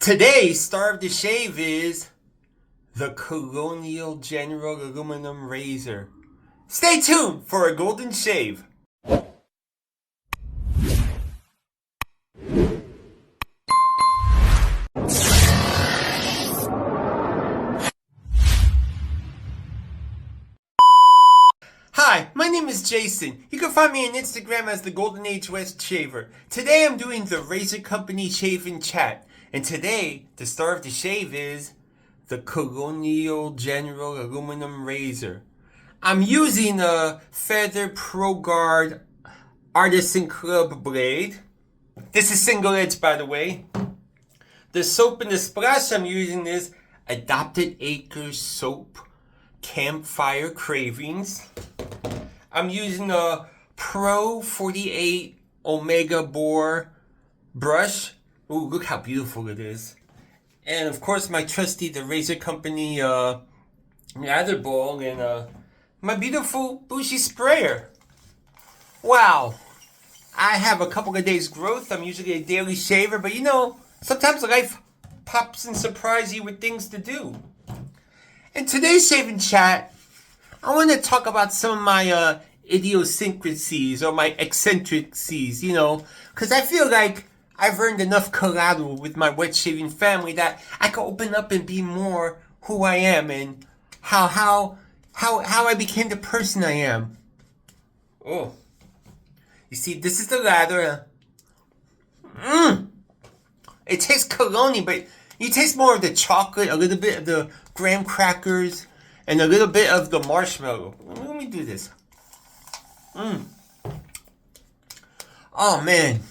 Today's star of the shave is the Colonial General Aluminum Razor. Stay tuned for a golden shave. Hi, my name is Jason. You can find me on Instagram as the Golden Age West Shaver. Today I'm doing the Razor Company Shave and Chat. And today, the star of the shave is the Colonial General Aluminum Razor. I'm using a Feather Pro Guard Artisan Club blade. This is single edge, by the way. The soap and the splash I'm using is Adopted Acres Soap Campfire Cravings. I'm using a Pro 48 Omega Boar brush. Ooh, look how beautiful it is. And of course my trusty, the Razor Company lather ball, and my beautiful Bushy sprayer. Wow. I have a couple of days growth. I'm usually a daily shaver, but you know, sometimes life pops and surprises you with things to do. In today's shaving chat, I want to talk about some of my idiosyncrasies or my eccentricities, you know, because I feel like I've earned enough collateral with my wet shaving family that I can open up and be more who I am and how I became the person I am. Oh, you see, this is the lather. It tastes Colonial, but you taste more of the chocolate, a little bit of the graham crackers, and a little bit of the marshmallow. Let me do this. Oh man.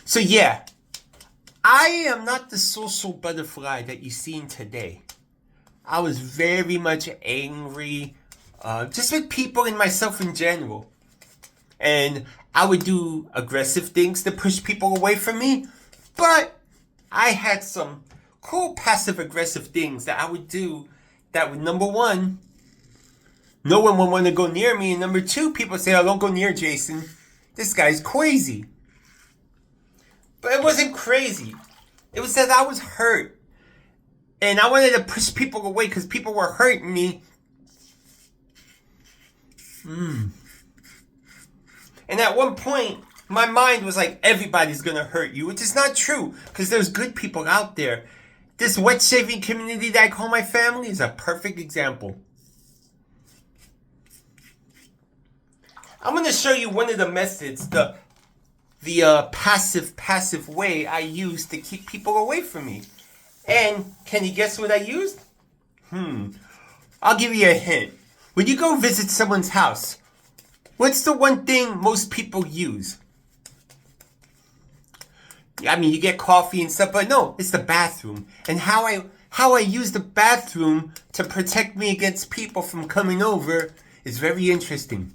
So yeah, I am not the social butterfly that you've seen today. I was very much angry, just with people and myself in general. And I would do aggressive things to push people away from me. But I had some cool passive-aggressive things that I would do that would, number one, no one would want to go near me. And number two, people say, oh, don't go near Jason. This guy's crazy. But it wasn't crazy. It was that I was hurt. And I wanted to push people away because people were hurting me. And at one point, my mind was like, everybody's going to hurt you. Which is not true. Because there's good people out there. This wet shaving community that I call my family is a perfect example. I'm going to show you one of the methods, the passive way I use to keep people away from me. And can you guess what I used? I'll give you a hint. When you go visit someone's house, what's the one thing most people use? I mean, you get coffee and stuff, but no, it's the bathroom. And how I use the bathroom to protect me against people from coming over is very interesting.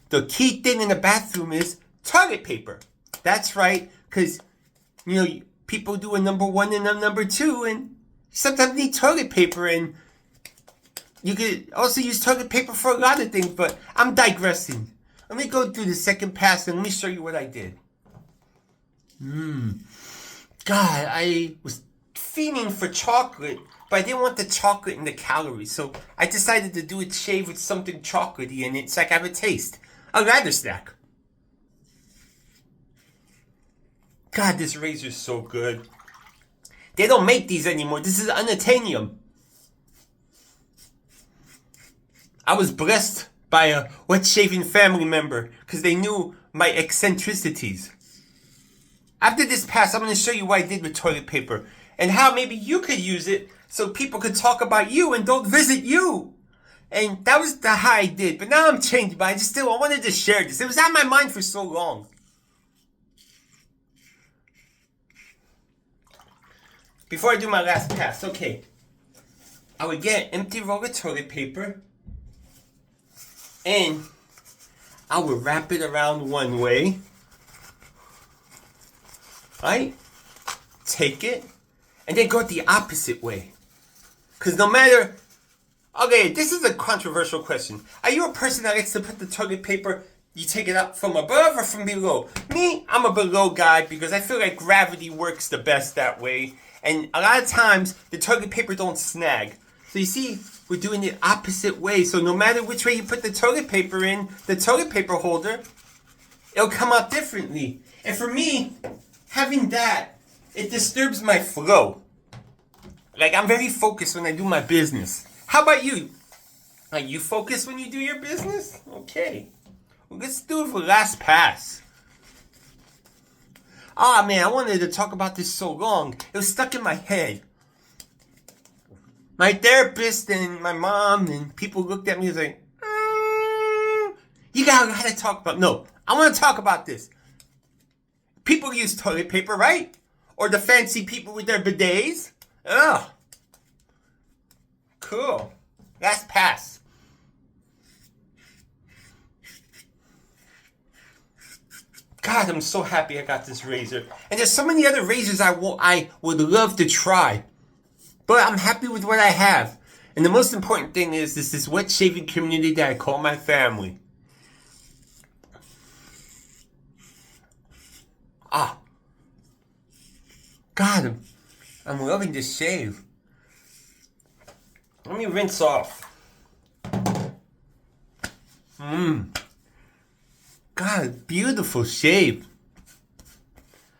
The key thing in the bathroom is toilet paper. That's right, because, you know, people do a number one and a number two, and sometimes need toilet paper, and you could also use toilet paper for a lot of things, but I'm digressing. Let me go through the second pass, and let me show you what I did. God, I was fiending for chocolate, but I didn't want the chocolate and the calories, so I decided to do a shave with something chocolatey in it so I can have a taste. A lather snack. God, this razor's so good. They don't make these anymore. This is unattainium. I was blessed by a wet shaving family member because they knew my eccentricities. After this pass, I'm going to show you what I did with toilet paper and how maybe you could use it so people could talk about you and don't visit you. And that was how I did. But now I'm changed, but I wanted to share this. It was on my mind for so long. Before I do my last pass, okay. I would get an empty roll of toilet paper. And I would wrap it around one way. Right? Take it. And then go the opposite way. Because no matter... Okay, this is a controversial question. Are you a person that likes to put the toilet paper, you take it up from above or from below? Me, I'm a below guy because I feel like gravity works the best that way. And a lot of times, the toilet paper don't snag. So you see, we're doing it opposite way. So no matter which way you put the toilet paper in, the toilet paper holder, it'll come out differently. And for me, having that, it disturbs my flow. Like, I'm very focused when I do my business. How about you? Are you focused when you do your business? Okay. Well, let's do it for last pass. Ah, man, I wanted to talk about this so long. It was stuck in my head. My therapist and my mom and people looked at me and was like, you gotta talk about... No, I want to talk about this. People use toilet paper, right? Or the fancy people with their bidets. Ugh. Cool. Last pass. God, I'm so happy I got this razor. And there's so many other razors I would love to try. But I'm happy with what I have. And the most important thing is this wet shaving community that I call my family. Ah. God, I'm loving this shave. Let me rinse off. God, beautiful shave.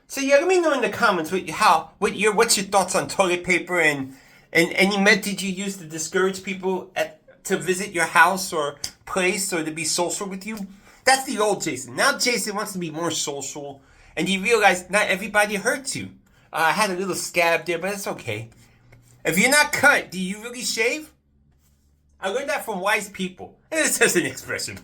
So yeah, let me know in the comments what's your thoughts on toilet paper and any method you use to discourage people to visit your house or place or to be social with you. That's the old Jason. Now Jason wants to be more social, and you realize not everybody hurts you. I had a little scab there, but it's okay. If you're not cut, do you really shave? I learned that from wise people. And it's just an expression.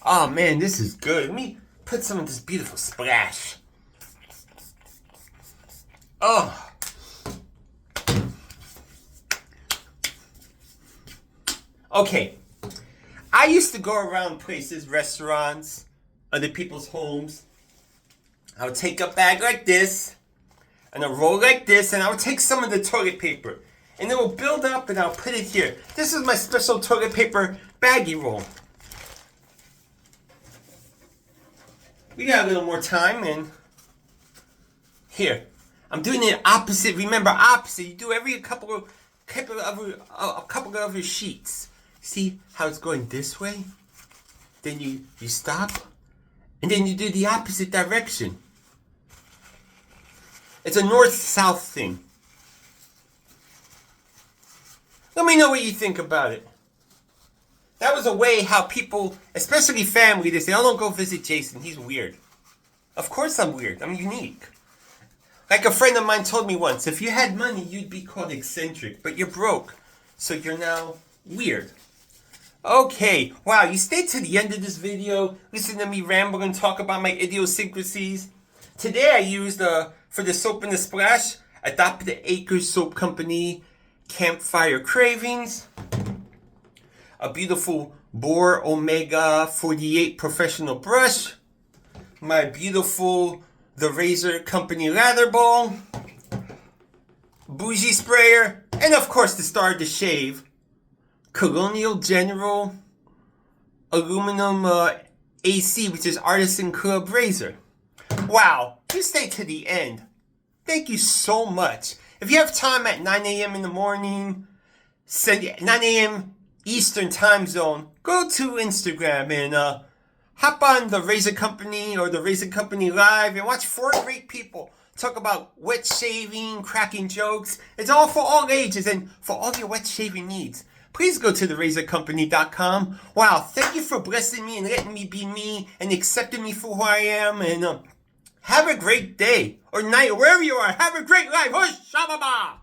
Oh man, this is good. Let me put some of this beautiful splash. Oh. Okay. I used to go around places, restaurants, other people's homes. I would take a bag like this, and a roll like this, and I would take some of the toilet paper. And it will build up, and I'll put it here. This is my special toilet paper baggie roll. We got a little more time, and here. I'm doing it opposite. Remember, opposite. You do every couple of your sheets. See how it's going this way? Then you stop, and then you do the opposite direction. It's a north-south thing. Let me know what you think about it. That was a way how people, especially family, they say, oh, don't go visit Jason. He's weird. Of course I'm weird. I'm unique. Like a friend of mine told me once, if you had money, you'd be called eccentric. But you're broke. So you're now weird. Okay. Wow, you stayed to the end of this video. Listen to me ramble and talk about my idiosyncrasies. Today I used, for the soap and the splash, adopted the Acres Soap Company Campfire Cravings. A beautiful Boar Omega 48 professional brush. My beautiful The Razor Company lather ball. Bougie sprayer. And of course the star of the shave. Colonial General Aluminum AC, which is Artisan Club Razor. Wow, you stayed to the end. Thank you so much. If you have time at 9 a.m. in the morning, 9 a.m. Eastern time zone, go to Instagram and hop on the Razor Company or the Razor Company Live and watch 4 great people talk about wet shaving, cracking jokes. It's all for all ages and for all your wet shaving needs. Please go to therazorcompany.com. Wow, thank you for blessing me and letting me be me and accepting me for who I am. And have a great day or night, wherever you are. Have a great life. Hush, shababa.